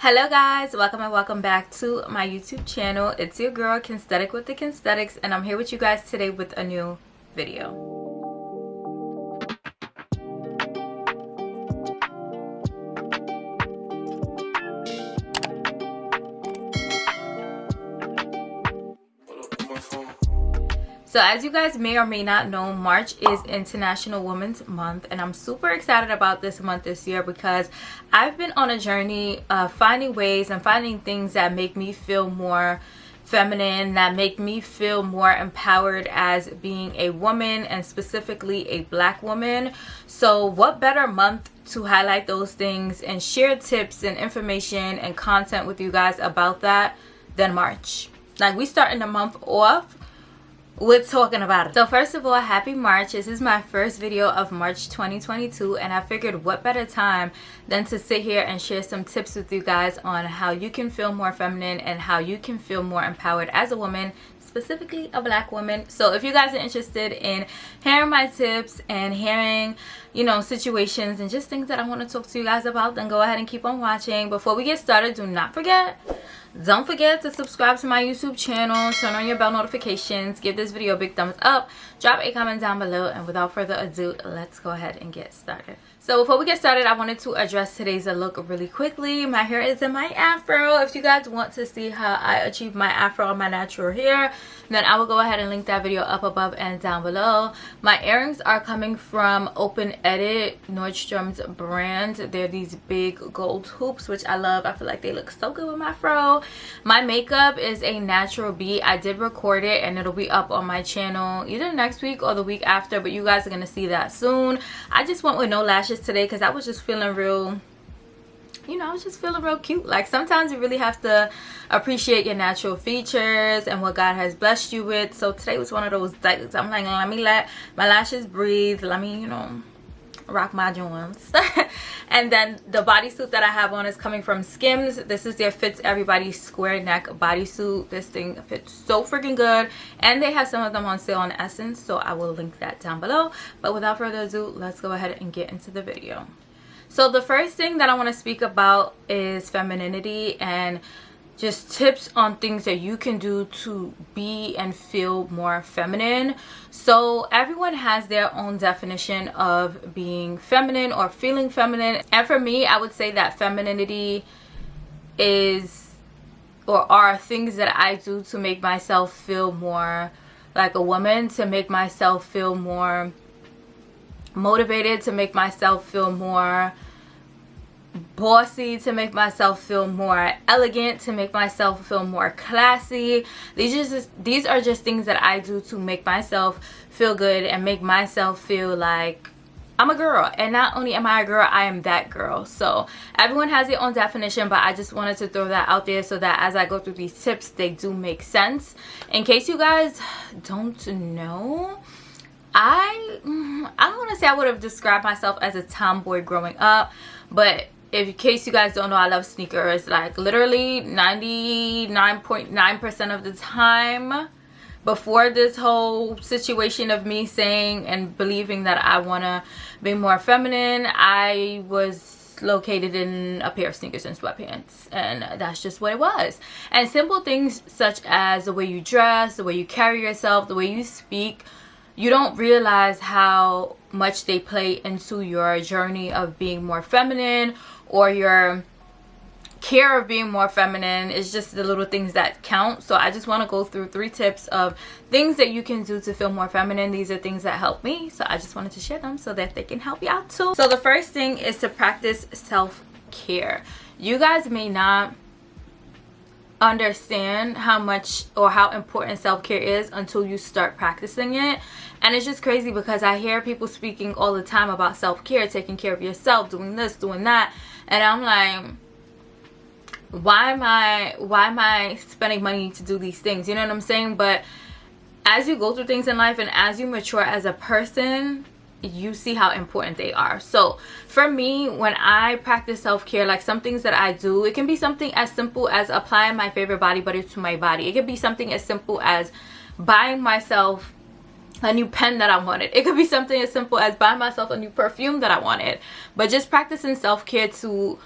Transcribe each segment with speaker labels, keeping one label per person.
Speaker 1: Hello guys, welcome and welcome back to my YouTube channel. It's your girl Kensthetic with the Kensthetics, and I'm here with you guys today with a new video. So as you guys may or may not know, March is International Women's Month, and I'm super excited about this month this year because I've been on a journey of finding ways and finding things that make me feel more feminine, that make me feel more empowered as being a woman, and specifically a black woman. So what better month to highlight those things and share tips and information and content with you guys about that than March? Like, we starting the month off with talking about it. So first of all, happy March. This is my first video of March 2022, and I figured what better time than to sit here and share some tips with you guys on how you can feel more feminine and how you can feel more empowered as a woman, specifically a black woman. So if you guys are interested in hearing my tips and hearing, you know, situations and just things that I want to talk to you guys about, then go ahead and keep on watching. Before we get started, don't forget to subscribe to my YouTube channel, turn on your bell notifications, give this video a big thumbs up, drop a comment down below, and without further ado, let's go ahead and get started. So before we get started, I wanted to address today's look really quickly. My hair is in my afro. If you guys want to see how I achieve my afro on my natural hair, then I will go ahead and link that video up above and down below. My earrings are coming from Open Edit, Nordstrom's brand. They're these big gold hoops, which I love. I feel like they look so good with my fro. My makeup is a natural beat. I did record it and it'll be up on my channel either next week or the week after, but you guys are going to see that soon. I just went with no lashes today because I was just feeling real, you know, I was just feeling real cute. Like, sometimes you really have to appreciate your natural features and what God has blessed you with. So today was one of those days. I'm like, let me let my lashes breathe. Let me, you know, rock my joints. And then the bodysuit that I have on is coming from Skims. This is their Fits Everybody square neck bodysuit. This thing fits so freaking good, and they have some of them on sale on Essence, so I will link that down below. But without further ado, let's go ahead and get into the video. So the first thing that I want to speak about is femininity and just tips on things that you can do to be and feel more feminine. So everyone has their own definition of being feminine or feeling feminine, and for me, I would say that femininity is or are things that I do to make myself feel more like a woman, to make myself feel more motivated, to make myself feel more bossy, to make myself feel more elegant, to make myself feel more classy. These are just things that I do to make myself feel good and make myself feel like I'm a girl. And not only am I a girl, I am that girl. So everyone has their own definition, but I just wanted to throw that out there so that as I go through these tips, they do make sense. In case you guys don't know, I don't want to say I would have described myself as a tomboy growing up, but in case you guys don't know, I love sneakers. Like, literally 99.9% of the time before this whole situation of me saying and believing that I want to be more feminine, I was located in a pair of sneakers and sweatpants, and that's just what it was. And simple things such as the way you dress, the way you carry yourself, the way you speak, you don't realize how much they play into your journey of being more feminine or your care of being more feminine. It's just the little things that count. So I just want to go through 3 tips of things that you can do to feel more feminine. These are things that help me, so I just wanted to share them so that they can help you out too. So the first thing is to practice self-care. You guys may not understand how much or how important self-care is until you start practicing it. And it's just crazy because I hear people speaking all the time about self-care, taking care of yourself, doing this, doing that, and I'm like, why am I spending money to do these things? You know what I'm saying? But as you go through things in life and as you mature as a person, you see how important they are. So for me, when I practice self-care, like some things that I do, it can be something as simple as applying my favorite body butter to my body. It could be something as simple as buying myself a new pen that I wanted. It could be something as simple as buying myself a new perfume that I wanted. But just practicing self-care to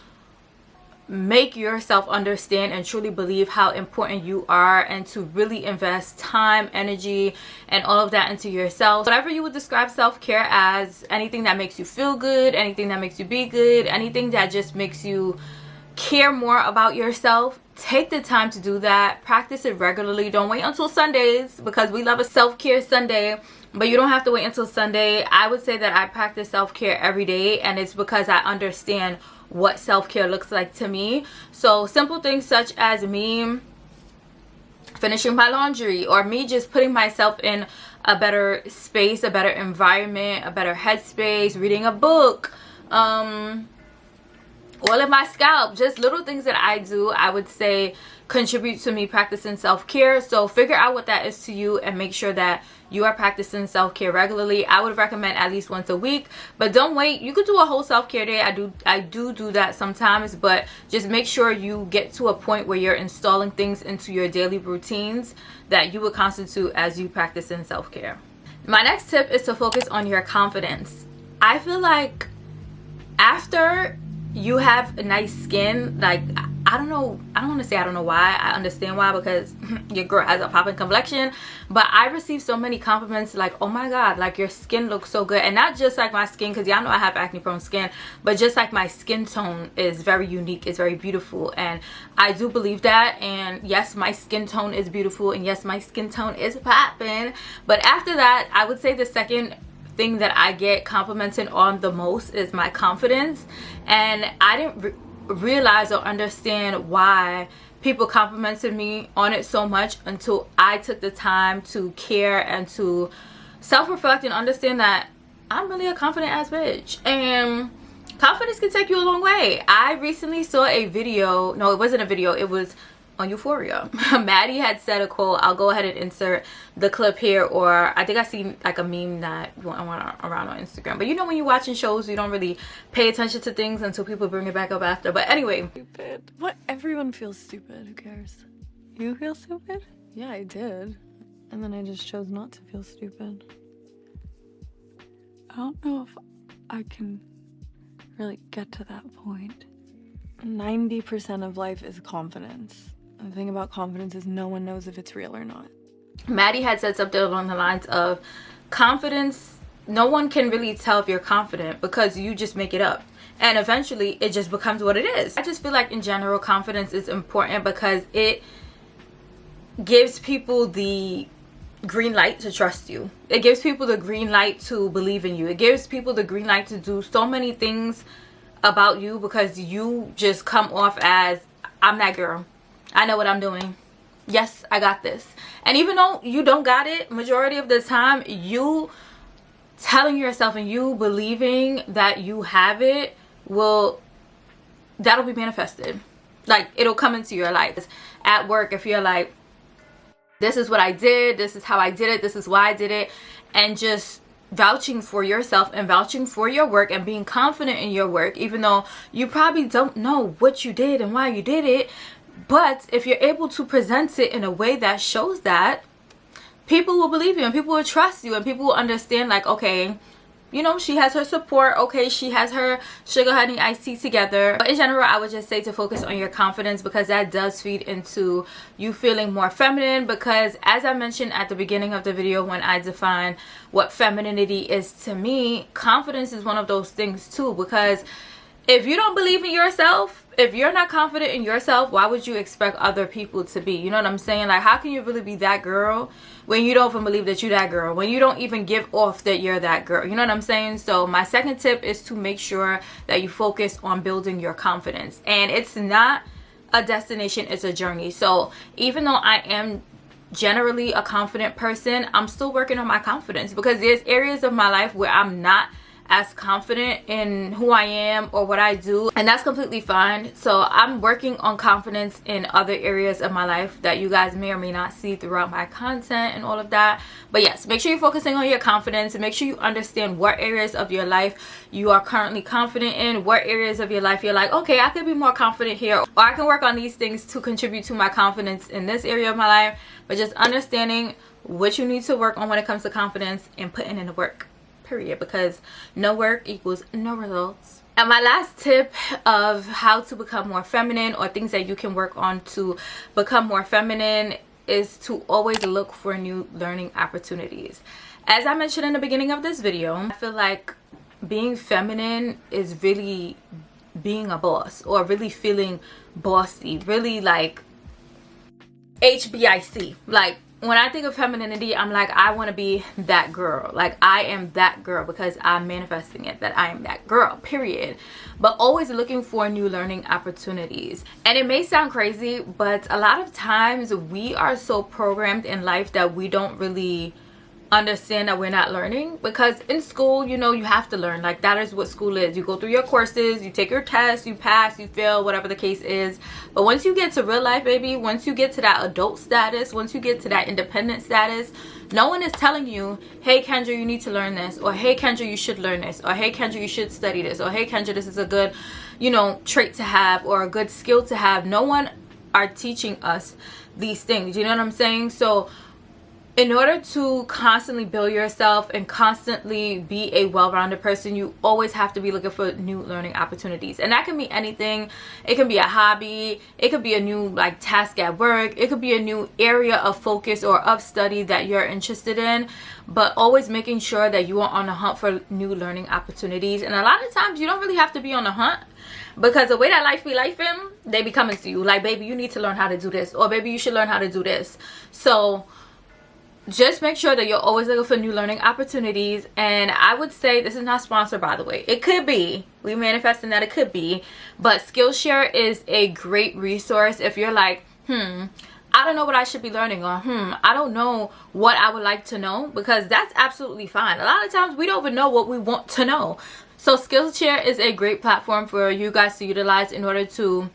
Speaker 1: make yourself understand and truly believe how important you are, and to really invest time, energy, and all of that into yourself. Whatever you would describe self-care as, anything that makes you feel good, anything that makes you be good, anything that just makes you care more about yourself, take the time to do that. Practice it regularly. Don't wait until Sundays, because we love a self-care Sunday, but you don't have to wait until Sunday. I would say that I practice self-care every day, and it's because I understand what self-care looks like to me. So simple things such as me finishing my laundry, or me just putting myself in a better space, a better environment, a better headspace, reading a book, oiling my scalp, just little things that I do, I would say contribute to me practicing self-care. So figure out what that is to you and make sure that you are practicing self-care regularly. I would recommend at least once a week, but don't wait. You could do a whole self-care day. I do that sometimes, but just make sure you get to a point where you're installing things into your daily routines that you would constitute as you practicing self-care. My next tip is to focus on your confidence. I feel like after you have a nice skin, like I don't want to say I don't know why, I understand why, because your girl has a popping complexion, but I receive so many compliments like, oh my god, like your skin looks so good. And not just like my skin, because y'all know I have acne prone skin, but just like my skin tone is very unique, it's very beautiful, and I do believe that. And yes, my skin tone is beautiful, and yes, my skin tone is popping. But after that, I would say the second thing that I get complimented on the most is my confidence. And I didn't realize or understand why people complimented me on it so much until I took the time to care and to self-reflect and understand that I'm really a confident ass bitch, and confidence can take you a long way. I recently saw a video, no, it wasn't a video, it was on Euphoria. Maddie had said a quote. I'll go ahead and insert the clip here, or I think I seen like a meme that went around on Instagram. But you know, when you're watching shows, you don't really pay attention to things until people bring it back up after. But anyway,
Speaker 2: stupid. What? Everyone feels stupid. Who cares? You feel stupid? Yeah, I did. And then I just chose not to feel stupid. I don't know if I can really get to that point. 90% of life is confidence. And the thing about confidence is no one knows if it's real or not.
Speaker 1: Maddie had said something along the lines of, confidence, no one can really tell if you're confident because you just make it up. And eventually it just becomes what it is. I just feel like in general, confidence is important because it gives people the green light to trust you. It gives people the green light to believe in you. It gives people the green light to do so many things about you because you just come off as, I'm that girl. I know what I'm doing. Yes, I got this. And even though you don't got it, majority of the time, you telling yourself and you believing that you have it that'll be manifested. Like, it'll come into your life. At work, if you're like, this is what I did, this is how I did it, this is why I did it, and just vouching for yourself and vouching for your work and being confident in your work, even though you probably don't know what you did and why you did it. But if you're able to present it in a way that shows that, people will believe you and people will trust you and people will understand, like, okay, you know, she has her support. Okay, she has her sugar honey iced tea together. But in general, I would just say to focus on your confidence because that does feed into you feeling more feminine. Because as I mentioned at the beginning of the video when I defined what femininity is to me, confidence is one of those things too. Because if you don't believe in yourself, if you're not confident in yourself, why would you expect other people to be? You know what I'm saying? Like, how can you really be that girl when you don't even believe that you're that girl? When you don't even give off that you're that girl? You know what I'm saying? So my second tip is to make sure that you focus on building your confidence. And it's not a destination, it's a journey. So even though I am generally a confident person, I'm still working on my confidence because there's areas of my life where I'm not as confident in who I am or what I do, and that's completely fine. So I'm working on confidence in other areas of my life that you guys may or may not see throughout my content and all of that. But yes, make sure you're focusing on your confidence and make sure you understand what areas of your life you are currently confident in, what areas of your life you're like, okay, I could be more confident here, or I can work on these things to contribute to my confidence in this area of my life. But just understanding what you need to work on when it comes to confidence and putting in the work. Period. Because no work equals no results. And my last tip of how to become more feminine, or things that you can work on to become more feminine, is to always look for new learning opportunities. As I mentioned in the beginning of this video, I feel like being feminine is really being a boss, or really feeling bossy, really like HBIC. Like, when I think of femininity, I'm like, I want to be that girl. Like, I am that girl because I'm manifesting it, that I am that girl, period. But always looking for new learning opportunities. And it may sound crazy, but a lot of times we are so programmed in life that we don't really understand that we're not learning. Because in school, you know, you have to learn. Like, that is what school is. You go through your courses, you take your tests, you pass, you fail, whatever the case is. But once you get to real life, baby, once you get to that adult status, once you get to that independent status, no one is telling you, hey Kendra, you need to learn this, or hey Kendra, you should learn this, or hey Kendra, you should study this, or hey Kendra, this is a good, you know, trait to have, or a good skill to have. No one are teaching us these things, you know what I'm saying? So in order to constantly build yourself and constantly be a well-rounded person, you always have to be looking for new learning opportunities. And that can be anything. It can be a hobby, it could be a new like task at work, it could be a new area of focus or of study that you're interested in, but always making sure that you are on the hunt for new learning opportunities. And a lot of times you don't really have to be on the hunt, because the way that life be lifing, they be coming to you like, baby, you need to learn how to do this, or baby, you should learn how to do this. So just make sure that you're always looking for new learning opportunities. And I would say, this is not sponsored, by the way, it could be, we manifesting that it could be, but Skillshare is a great resource if you're like, I don't know what I should be learning, or I don't know what I would like to know, because that's absolutely fine. A lot of times we don't even know what we want to know. So Skillshare is a great platform for you guys to utilize in order to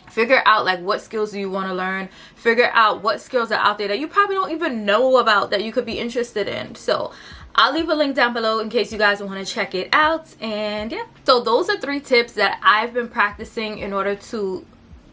Speaker 1: figure out like what skills do you want to learn, figure out what skills are out there that you probably don't even know about that you could be interested in. So I'll leave a link down below in case you guys want to check it out. And yeah, so those are 3 tips that I've been practicing in order to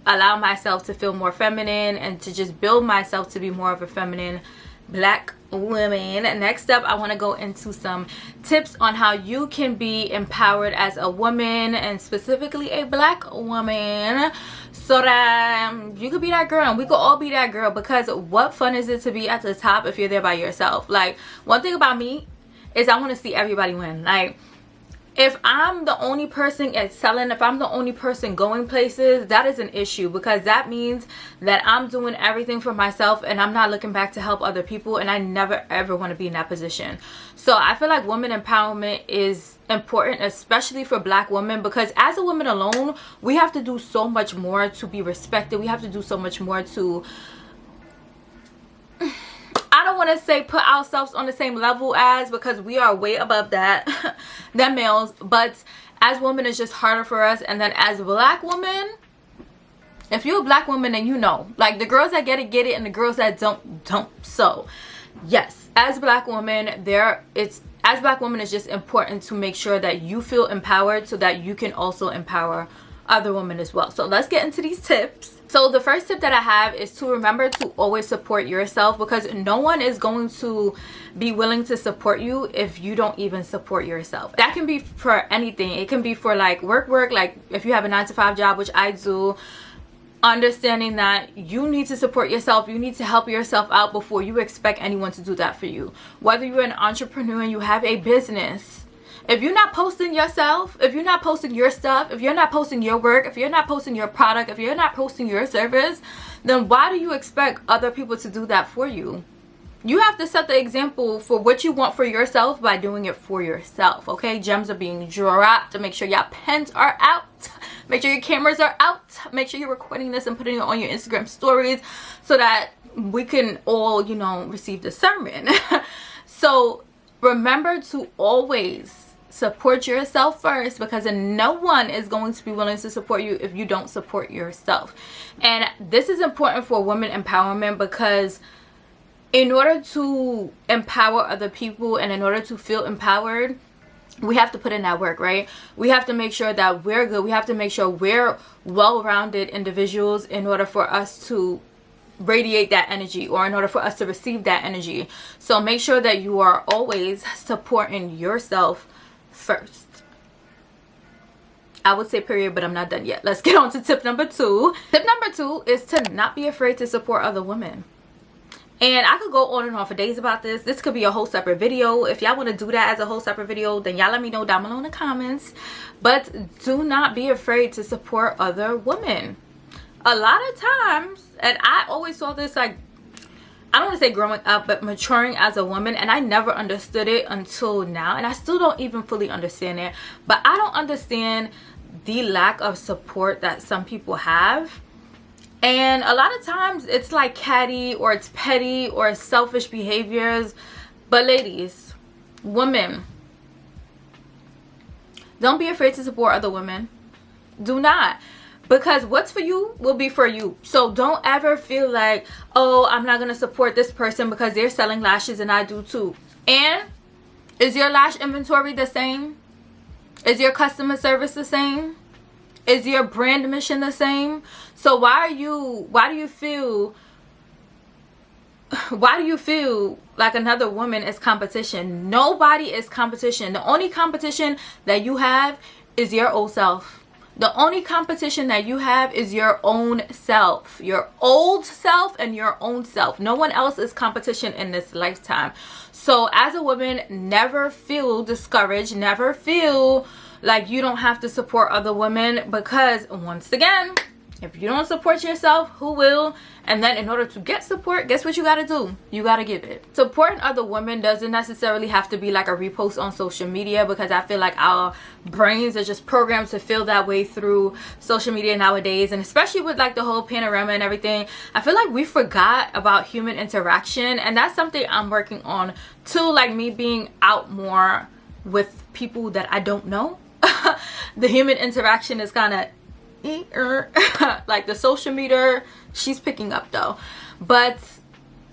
Speaker 1: allow myself to feel more feminine and to just build myself to be more of a feminine black woman. Next up, I want to go into some tips on how you can be empowered as a woman, and specifically a black woman, so that you could be that girl and we could all be that girl. Because what fun is it to be at the top if you're there by yourself? Like, one thing about me is I want to see everybody win. Like, if I'm the only person excelling, if I'm the only person going places, that is an issue, because that means that I'm doing everything for myself and I'm not looking back to help other people, and I never ever want to be in that position. So I feel like women empowerment is important, especially for black women, because as a woman alone, we have to do so much more to be respected. We have to do so much more to, I don't want to say put ourselves on the same level as, because we are way above that than males, but as women it's just harder for us. And then as a black woman, if you're a black woman, then you know, like, the girls that get it and the girls that don't. So yes, as black women, as black women, it's just important to make sure that you feel empowered so that you can also empower other women as well. So let's get into these tips. So the first tip that I have is to remember to always support yourself, because no one is going to be willing to support you if you don't even support yourself. That can be for anything. It can be for like work, like if you have a 9-to-5 job, which I do. Understanding that you need to support yourself, you need to help yourself out before you expect anyone to do that for you. Whether you're an entrepreneur and you have a business, if you're not posting yourself, if you're not posting your stuff, if you're not posting your work, if you're not posting your product, if you're not posting your service, then why do you expect other people to do that for you? You have to set the example for what you want for yourself by doing it for yourself, okay? Gems are being dropped. Make sure your pens are out. Make sure your cameras are out. Make sure you're recording this and putting it on your Instagram stories so that we can all, you know, receive the sermon. So remember to always support yourself first, because no one is going to be willing to support you if you don't support yourself. And this is important for women empowerment, because in order to empower other people and in order to feel empowered, we have to put in that work, right? We have to make sure that we're good. We have to make sure we're well-rounded individuals in order for us to radiate that energy, or in order for us to receive that energy. So make sure that you are always supporting yourself first. I would say period, but I'm not done yet. Let's get on to tip number 2. Tip number 2 is to not be afraid to support other women. And I could go on and on for days about this. This could be a whole separate video. If y'all want to do that as a whole separate video, then y'all let me know down below in the comments. But do not be afraid to support other women. A lot of times, and I always saw this, like, I don't want to say growing up, but maturing as a woman, and I never understood it until now, and I still don't even fully understand it. But I don't understand the lack of support that some people have. And a lot of times it's like catty, or it's petty, or it's selfish behaviors. But ladies, women, don't be afraid to support other women. Do not. Because what's for you will be for you. So don't ever feel like, oh, I'm not going to support this person because they're selling lashes and I do too. And is your lash inventory the same? Is your customer service the same? Is your brand mission the same? So why do you feel like another woman is competition? Nobody is competition. The only competition that you have is your old self. The only competition that you have is your own self, your old self and your own self. No one else is competition in this lifetime. So as a woman, never feel discouraged, never feel like you don't have to support other women, because once again, if you don't support yourself, who will? And then in order to get support, guess what you gotta do? You gotta give it. Supporting other women doesn't necessarily have to be like a repost on social media, because I feel like our brains are just programmed to feel that way through social media nowadays. And especially with like the whole panorama and everything, I feel like we forgot about human interaction. And that's something I'm working on too, like me being out more with people that I don't know. The human interaction is kind of like the social media, she's picking up though. But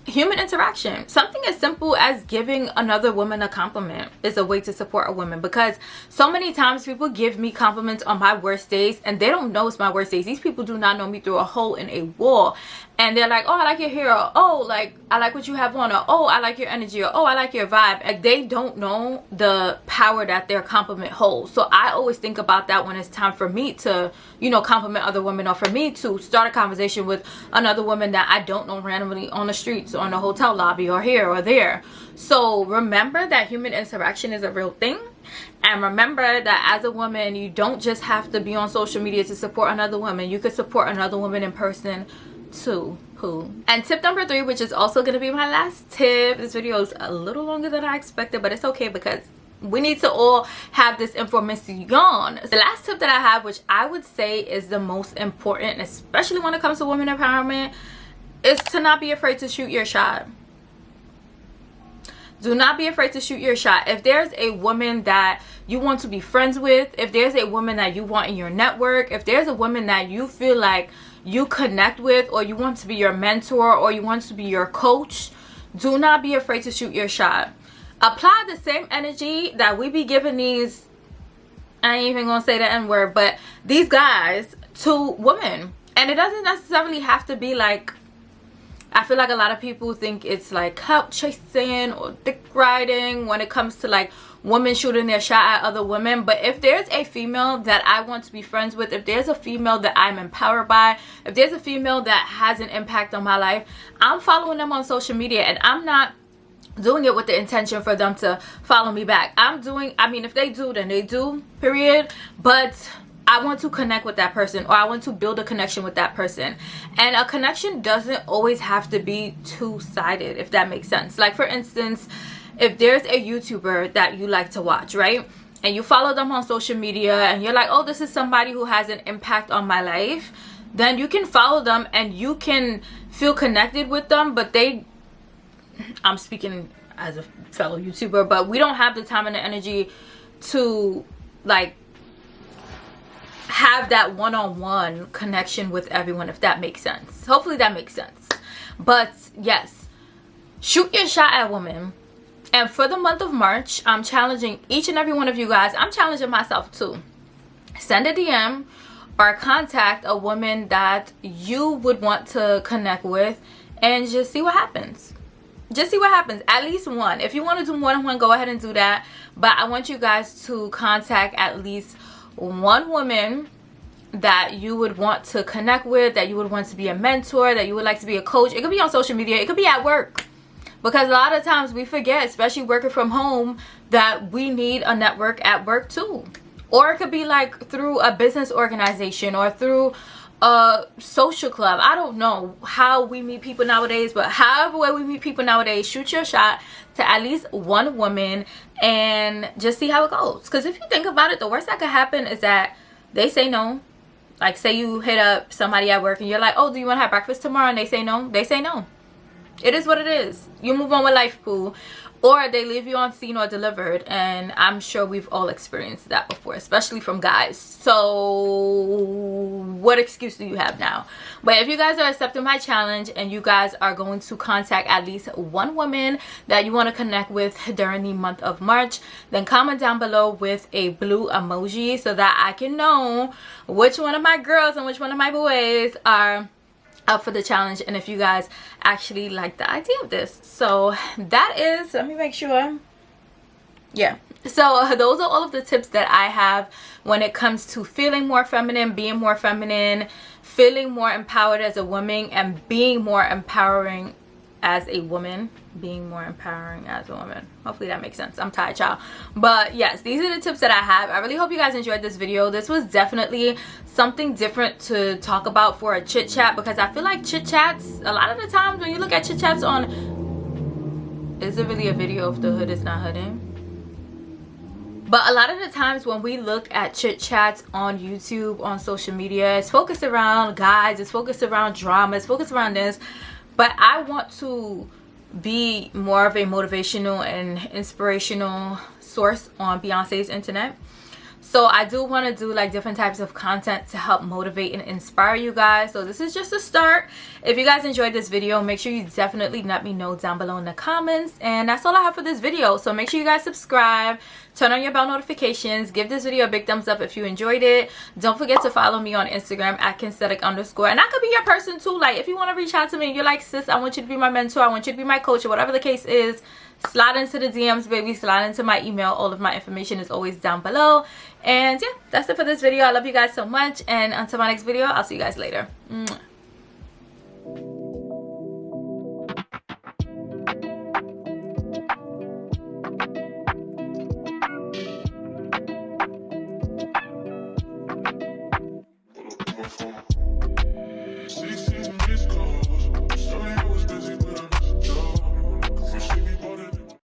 Speaker 1: human interaction, something as simple as giving another woman a compliment is a way to support a woman. Because so many times people give me compliments on my worst days and they don't know it's my worst days. These people do not know me through a hole in a wall, and they're like, oh, I like your hair, or oh, like I like what you have on, or oh, I like your energy, or oh, I like your vibe. Like, they don't know the power that their compliment holds. So I always think about that when it's time for me to, you know, compliment other women, or for me to start a conversation with another woman that I don't know randomly on the streets or in a hotel lobby or here or there. So remember that human interaction is a real thing. And remember that as a woman, you don't just have to be on social media to support another woman. You could support another woman in person too. And tip number 3, which is also going to be my last tip. This video is a little longer than I expected, but it's okay because we need to all have this information. The last tip that I have, which I would say is the most important, especially when it comes to women empowerment, is to not be afraid to shoot your shot. Do not be afraid to shoot your shot. If there's a woman that you want to be friends with, if there's a woman that you want in your network, if there's a woman that you feel like you connect with, or you want to be your mentor, or you want to be your coach, do not be afraid to shoot your shot. Apply the same energy that we be giving these, I ain't even gonna say the N-word, but these guys to women. And it doesn't necessarily have to be like, I feel like a lot of people think it's like clout chasing or dick riding when it comes to like women shooting their shot at other women. But if there's a female that I want to be friends with, if there's a female that I'm empowered by, if there's a female that has an impact on my life, I'm following them on social media, and I'm not doing it with the intention for them to follow me back. I mean, if they do, then they do, period. But I want to connect with that person, or I want to build a connection with that person. And a connection doesn't always have to be two-sided, if that makes sense. Like, for instance, if there's a YouTuber that you like to watch, right? And you follow them on social media and you're like, oh, this is somebody who has an impact on my life, then you can follow them and you can feel connected with them. But I'm speaking as a fellow YouTuber, but we don't have the time and the energy to like have that one-on-one connection with everyone, if that makes sense. Hopefully that makes sense. But yes, shoot your shot at women. And for the month of March, I'm challenging each and every one of you guys. I'm challenging myself too. Send a DM or contact a woman that you would want to connect with, and just see what happens. Just see what happens. At least one. If you want to do one-on-one, go ahead and do that. But I want you guys to contact at least one woman that you would want to connect with, that you would want to be a mentor, that you would like to be a coach. It could be on social media, it could be at work, because a lot of times we forget, especially working from home, that we need a network at work too. Or it could be like through a business organization or through a social club. I don't know how we meet people nowadays, but however way we meet people nowadays, shoot your shot to at least one woman and just see how it goes. Because if you think about it, the worst that could happen is that they say no. Like, say you hit up somebody at work and you're like, oh, do you want to have breakfast tomorrow? And they say no. They say no. It is what it is. You move on with life, boo. Or they leave you on seen or delivered. And I'm sure we've all experienced that before, especially from guys. So what excuse do you have now? But if you guys are accepting my challenge and you guys are going to contact at least one woman that you want to connect with during the month of March, then comment down below with a blue emoji so that I can know which one of my girls and which one of my boys are up for the challenge, and if you guys actually like the idea of this. So that is, let me make sure, yeah, so those are all of the tips that I have when it comes to feeling more feminine, being more feminine, feeling more empowered as a woman, and being more empowering as a woman. Hopefully that makes sense. I'm tired, y'all. But yes, these are the tips that I have. I really hope you guys enjoyed this video. This was definitely something different to talk about for a chit chat, because I feel like chit chats, a lot of the times when you look at chit chats on, is it really a video if the hood is not hooding? But a lot of the times when we look at chit chats on YouTube, on social media, it's focused around guys, it's focused around drama, it's focused around this. But I want to be more of a motivational and inspirational source on Beyonce's internet. So I do want to do like different types of content to help motivate and inspire you guys. So this is just a start. If you guys enjoyed this video, make sure you definitely let me know down below in the comments. And that's all I have for this video. So make sure you guys subscribe, turn on your bell notifications, give this video a big thumbs up if you enjoyed it. Don't forget to follow me on Instagram at Kensthetic_. And I could be your person too. Like, if you want to reach out to me and you're like, sis, I want you to be my mentor, I want you to be my coach, or whatever the case is, slide into the DMs, baby. Slide into my email. All of my information is always down below. And yeah, that's it for this video. I love you guys so much, and until my next video, I'll see you guys later. Mwah.